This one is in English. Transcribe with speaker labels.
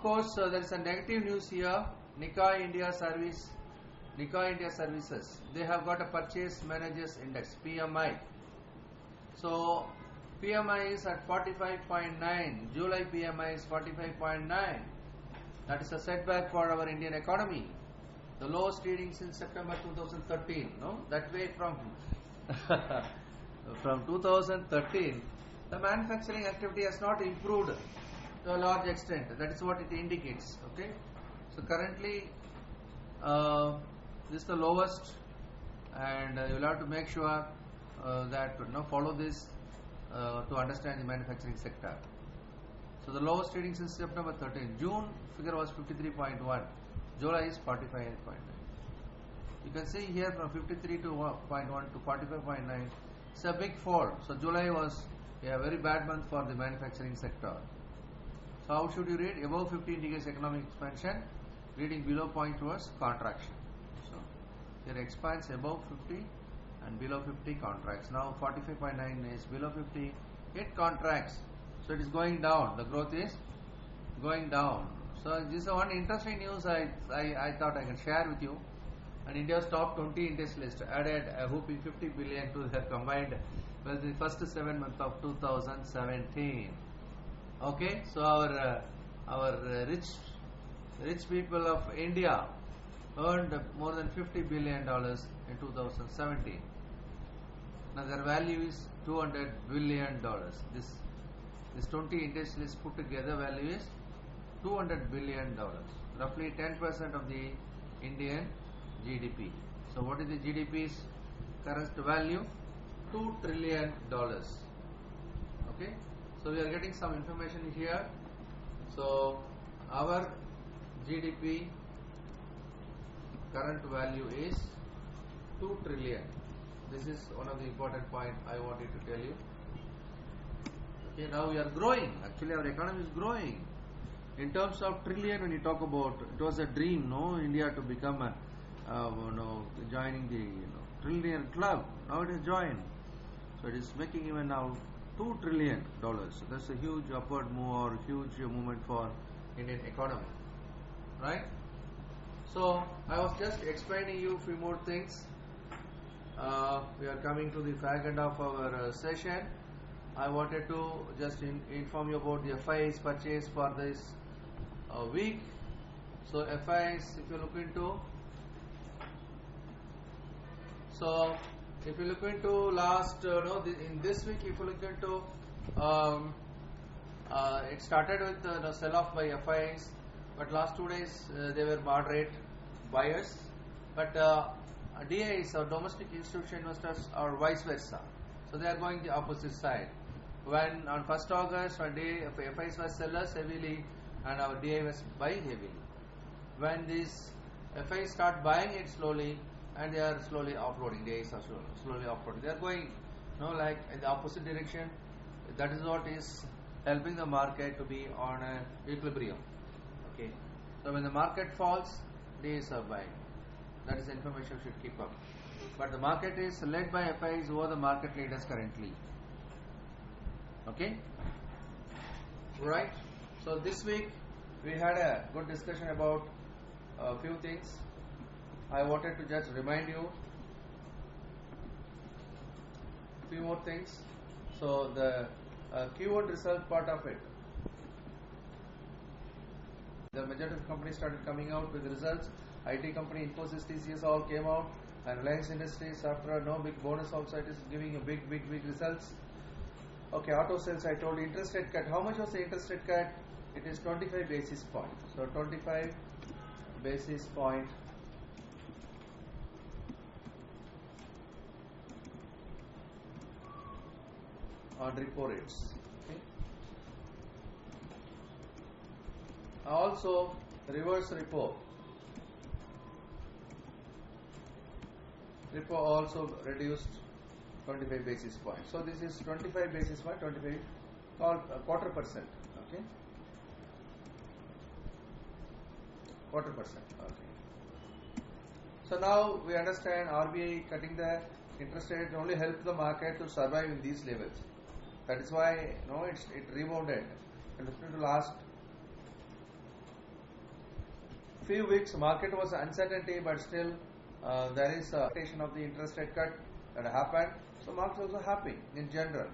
Speaker 1: course, there is a negative news here. Nikkei India Services, they have got a Purchase Managers Index, PMI. So PMI is at 45.9. July PMI is 45.9. That is a setback for our Indian economy. The lowest reading since September 2013. No, that way from from 2013, the manufacturing activity has not improved to a large extent. That is what it indicates. Okay, so currently this is the lowest, and you will have to make sure that follow this to understand the manufacturing sector. So the lowest reading since September 13. June figure was 53.1. July is 45.9. You can see here from 53.1 to 45.9. It's a big fall. So July was a very bad month for the manufacturing sector. So how should you read? Above 50 indicates economic expansion. Reading below point towards contraction. So here expands above 50 and below 50 contracts. Now 45.9 is below 50. It contracts. So it is going down. The growth is going down. So this is one interesting news I thought I can share with you. And India's top 20 index list added a whooping 50 billion to their combined well, the first 7 months of 2017. Okay, so our rich people of India earned more than $50 billion in 2017. Now their value is $200 billion. This 20 index list put together value is $200 billion, roughly 10% of the Indian GDP. So what is the GDP's current value? $2 trillion. Okay, so we are getting some information here. So our GDP current value is 2 trillion. This is one of the important points I wanted to tell you. Okay, now we are growing. Actually, our economy is growing. In terms of trillion, when you talk about, it was a dream, no, India to become a, joining the trillion club. Now it is joined. So it is making even now $2 trillion. So that's a huge upward move or huge movement for Indian economy, right? So I was just explaining you a few more things. We are coming to the fag end of our session. I wanted to just inform you about the FIs purchase for this week. So FIs, if you look into, last, in this week, if you look into, it started with the sell-off by FIs, but last 2 days they were moderate buyers. But DIs or domestic institutional investors are vice versa. So they are going the opposite side. When on 1st August, when FIs were sellers heavily and our DI was buying heavily. When these FIs start buying it slowly and they are slowly offloading, DIs are slowly offloading. They are going like in the opposite direction. That is what is helping the market to be on an equilibrium. Okay. So when the market falls, DIs are buying. That is information you should keep up. But the market is led by FIs who are the market leaders currently. Okay, right. So this week we had a good discussion about a few things. I wanted to just remind you a few more things. So the Q1 result part of it, the majority of companies started coming out with results. IT company, Infosys, TCS all came out, and Reliance Industries after no big bonus also it is giving a big results. Okay, auto sales, I told you. Interest rate cut. How much was the interest rate cut? It is 25 basis point. So 25 basis point on repo rates. Okay. Also, reverse repo. Repo also reduced 25 basis points. So this is 25 basis point, 25 called quarter percent. Okay, quarter percent. Okay. So now we understand RBI cutting the interest rate only help the market to survive in these levels. That is why it rebounded. And to last few weeks market was uncertainty, but still there is a expectation of the interest rate cut that happened. So market is also happy in general.